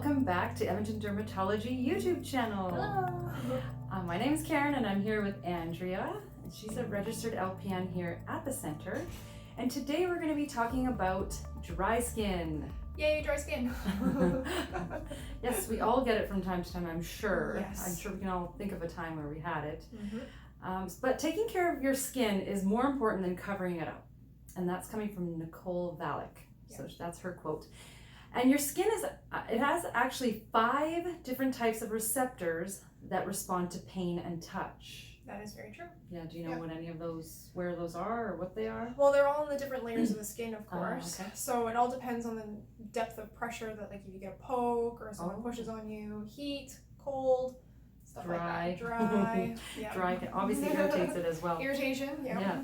Welcome back to Edmonton Dermatology YouTube channel. Hello. My name is Karen and I'm here with Andrea. And she's a registered LPN here at the center. And today we're going to be talking about dry skin. Yay, dry skin. Yes, we all get it from time to time, I'm sure. Yes. I'm sure we can all think of a time where we had it. Mm-hmm. But taking care of your skin is more important than covering it up. And that's coming from Nicole Valek. So that's her quote. And your skin it has actually 5 different types of receptors that respond to pain and touch. That is very true. Yeah, do you know what any of those, where those are or what they are? Well, they're all in the different layers of the skin, of course. Okay. So it all depends on the depth of pressure that, like, if you get a poke or someone pushes on you, heat, cold, stuff like that. Dry. Yeah. Dry obviously irritates it as well. Irritation, yeah.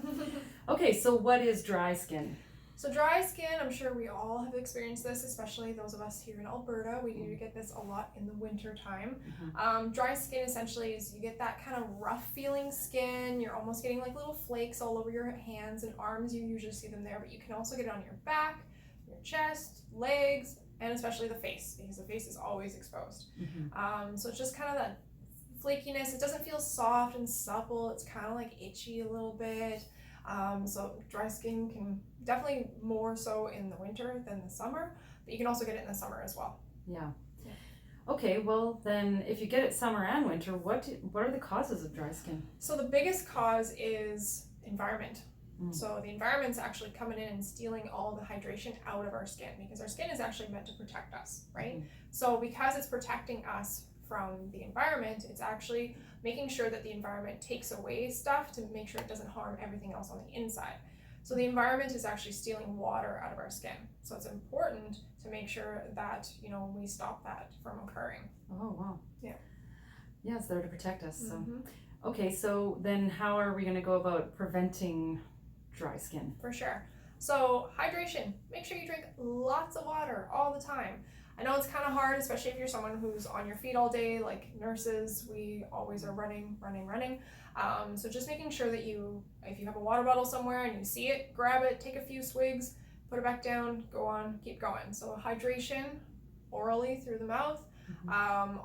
Okay, so what is dry skin? So dry skin, I'm sure we all have experienced this, especially those of us here in Alberta. We do get this a lot in the winter time. Mm-hmm. Dry skin essentially is you get that kind of rough feeling skin. You're almost getting like little flakes all over your hands and arms. You usually see them there, but you can also get it on your back, your chest, legs, and especially the face, because the face is always exposed. Mm-hmm. So it's just kind of that flakiness. It doesn't feel soft and supple. It's kind of like itchy a little bit. So dry skin can definitely more so in the winter than the summer, but you can also get it in the summer as well. Yeah. Okay, well then if you get it summer and winter, what are the causes of dry skin? So the biggest cause is environment. So the environment's actually coming in and stealing all the hydration out of our skin, because our skin is actually meant to protect us, right? So because it's protecting us from the environment, it's actually making sure that the environment takes away stuff to make sure it doesn't harm everything else on the inside. So the environment is actually stealing water out of our skin. So it's important to make sure that, we stop that from occurring. Oh, wow. Yeah. Yeah, it's there to protect us. So. Okay, so then how are we going to go about preventing dry skin? For sure. So hydration, make sure you drink lots of water all the time. I know it's kind of hard, especially if you're someone who's on your feet all day, like nurses, we always are running. So just making sure that if you have a water bottle somewhere and you see it, grab it, take a few swigs, put it back down, go on, keep going. So hydration orally through the mouth,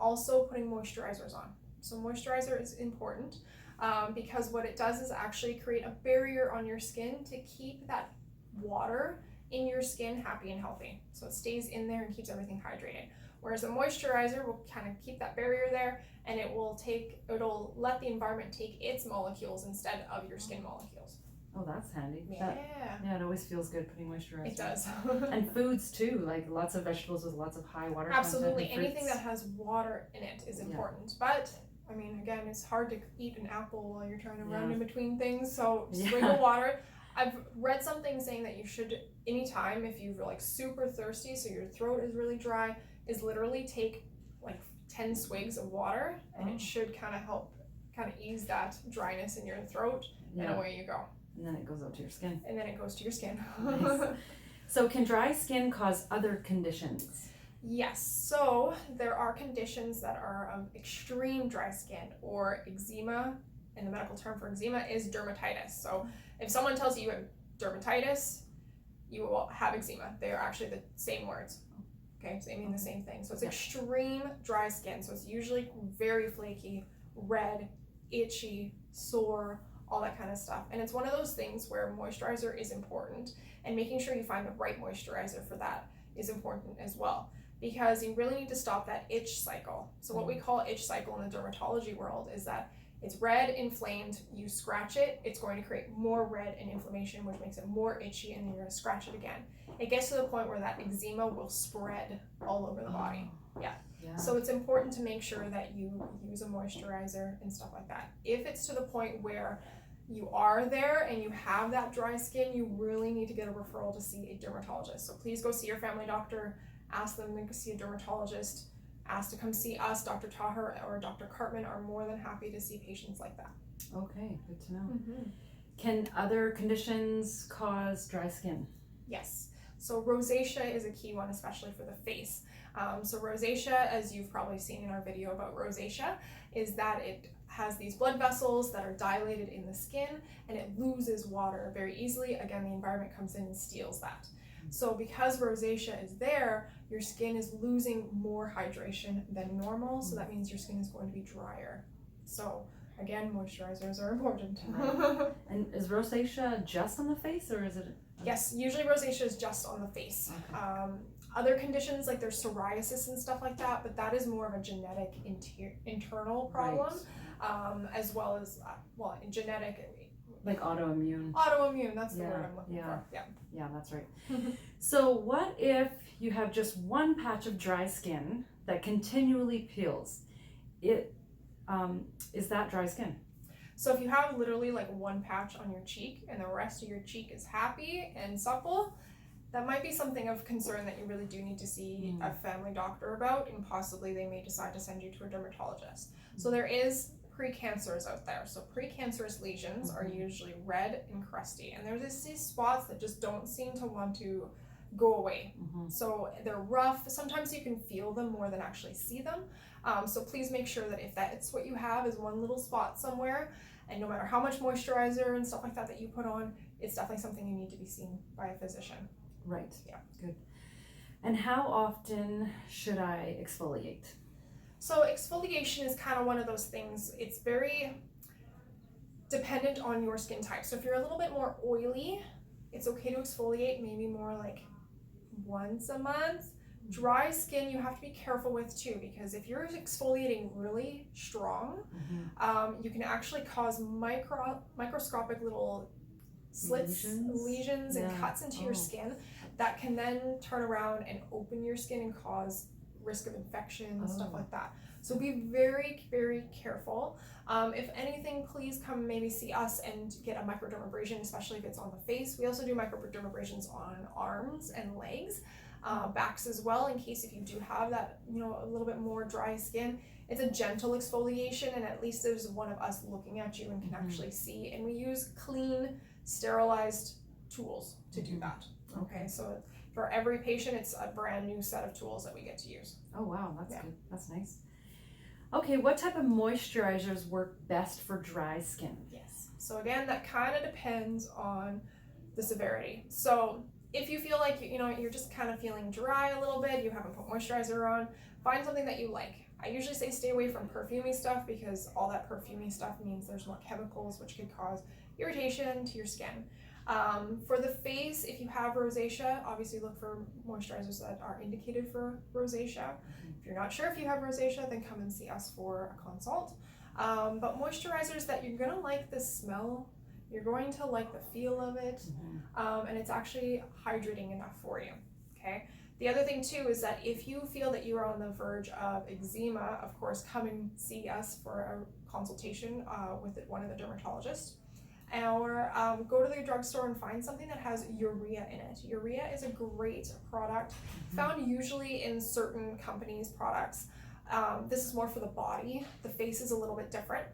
also putting moisturizers on. So moisturizer is important because what it does is actually create a barrier on your skin to keep that water in your skin happy and healthy. So it stays in there and keeps everything hydrated. Whereas a moisturizer will kind of keep that barrier there, and it'll let the environment take its molecules instead of your skin molecules. Oh, that's handy. Yeah. Yeah, it always feels good putting moisturizer. It does. And foods too, like lots of vegetables with lots of high water Absolutely. content. Anything that has water in it is important. But I mean, again, it's hard to eat an apple while you're trying to run in between things. So swig of water. I've read something saying that you should, anytime if you're like super thirsty, so your throat is really dry, is literally take like 10 swigs of water, and it should kind of help ease that dryness in your throat, and away you go. And then it goes out to your skin. And then it goes to your skin. Nice. So can dry skin cause other conditions? Yes. So there are conditions that are of extreme dry skin, or eczema. And the medical term for eczema is dermatitis. So if someone tells you have dermatitis, you will have eczema. They are actually the same words. Okay, so they mean the same thing. So it's extreme dry skin. So it's usually very flaky, red, itchy, sore, all that kind of stuff. And it's one of those things where moisturizer is important, and making sure you find the right moisturizer for that is important as well, because you really need to stop that itch cycle. So what we call itch cycle in the dermatology world is that it's red, inflamed, you scratch it, it's going to create more red and inflammation, which makes it more itchy, and then you're going to scratch it again. It gets to the point where that eczema will spread all over the body. Yeah. So it's important to make sure that you use a moisturizer and stuff like that. If it's to the point where you are there and you have that dry skin, you really need to get a referral to see a dermatologist. So please go see your family doctor, ask them to see a dermatologist. Ask to come see us. Dr. Taher or Dr. Cartman are more than happy to see patients like that. Okay, good to know. Can other conditions cause dry skin? Yes. So rosacea is a key one, especially for the face. So rosacea, as you've probably seen in our video about rosacea, is that it has these blood vessels that are dilated in the skin, and it loses water very easily. Again, the environment comes in and steals that. So because rosacea is there, your skin is losing more hydration than normal, so that means your skin is going to be drier. So again, moisturizers are important. Right. And is rosacea just on the face, or is it? Yes, usually rosacea is just on the face. Okay. Other conditions like there's psoriasis and stuff like that, but that is more of a genetic internal problem, as well as genetic. Like autoimmune. Autoimmune, that's the word I'm looking for. Yeah, that's right. So what if you have just one patch of dry skin that continually peels? Is that dry skin? So if you have literally like one patch on your cheek and the rest of your cheek is happy and supple, that might be something of concern that you really do need to see a family doctor about, and possibly they may decide to send you to a dermatologist. So there is precancerous out there. So precancerous lesions are usually red and crusty, and there's these spots that just don't seem to want to go away. So they're rough. Sometimes you can feel them more than actually see them. So please make sure that if that's what you have is one little spot somewhere, and no matter how much moisturizer and stuff like that you put on, it's definitely something you need to be seen by a physician. Right. Yeah. Good. And how often should I exfoliate? So exfoliation is kind of one of those things. It's very dependent on your skin type. So if you're a little bit more oily, it's okay to exfoliate maybe more like once a month. Dry skin you have to be careful with too, because if you're exfoliating really strong, you can actually cause microscopic little slits, lesions and cuts into your skin that can then turn around and open your skin and cause risk of infection and stuff like that. So be very, very careful. If anything, please come maybe see us and get a microdermabrasion, especially if it's on the face. We also do microdermabrasions on arms and legs, backs as well, in case if you do have that, a little bit more dry skin. It's a gentle exfoliation, and at least there's one of us looking at you and can actually see. And we use clean, sterilized tools to do that. Okay, so for every patient, it's a brand new set of tools that we get to use. Oh wow, that's good. That's nice. Okay, what type of moisturizers work best for dry skin? Yes. So again, that kind of depends on the severity. So if you feel like you're just kind of feeling dry a little bit, you haven't put moisturizer on, find something that you like. I usually say stay away from perfumey stuff, because all that perfumey stuff means there's more chemicals, which could cause irritation to your skin. For the face, if you have rosacea, obviously look for moisturizers that are indicated for rosacea. If you're not sure if you have rosacea, then come and see us for a consult. But moisturizers that you're gonna like the smell, you're going to like the feel of it, and it's actually hydrating enough for you, okay? The other thing too is that if you feel that you are on the verge of eczema, of course, come and see us for a consultation with one of the dermatologists. Or go to the drugstore and find something that has urea in it. Urea is a great product, found usually in certain companies' products. This is more for the body. The face is a little bit different.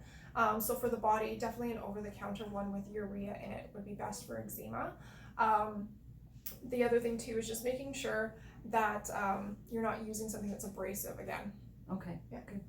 So for the body, definitely an over-the-counter one with urea in it would be best for eczema. The other thing too is just making sure that you're not using something that's abrasive again. Okay, yeah, good.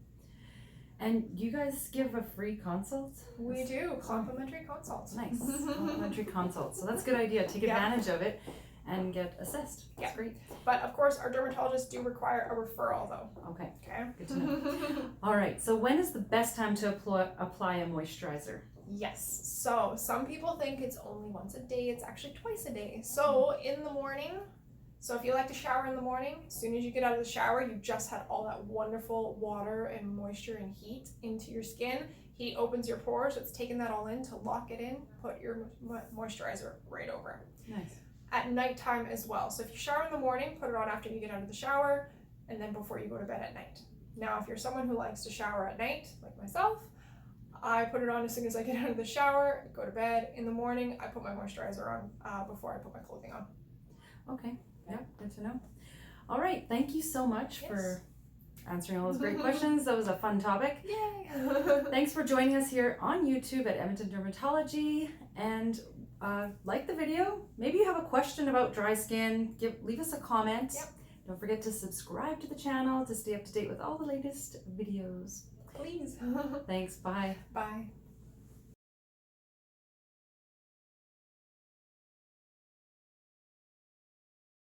And you guys give a free consult? We do, complimentary consults. Nice, complimentary consult. So that's a good idea. Take advantage of it and get assessed. That's great. But of course, our dermatologists do require a referral though. Okay, okay. Good to know. All right, so when is the best time to apply a moisturizer? Yes, so some people think it's only once a day, it's actually twice a day. So in the morning, so if you like to shower in the morning, as soon as you get out of the shower, you just had all that wonderful water and moisture and heat into your skin. Heat opens your pores, so it's taking that all in. To lock it in, put your moisturizer right over it. Nice. At nighttime as well. So if you shower in the morning, put it on after you get out of the shower, and then before you go to bed at night. Now, if you're someone who likes to shower at night, like myself, I put it on as soon as I get out of the shower, go to bed. In the morning, I put my moisturizer on before I put my clothing on. Okay. Yeah, good to know. All right, thank you so much for answering all those great questions. That was a fun topic. Yay! Thanks for joining us here on YouTube at Edmonton Dermatology, and like the video. Maybe you have a question about dry skin, leave us a comment. Yep. Don't forget to subscribe to the channel to stay up to date with all the latest videos. Please. Thanks, bye. Bye.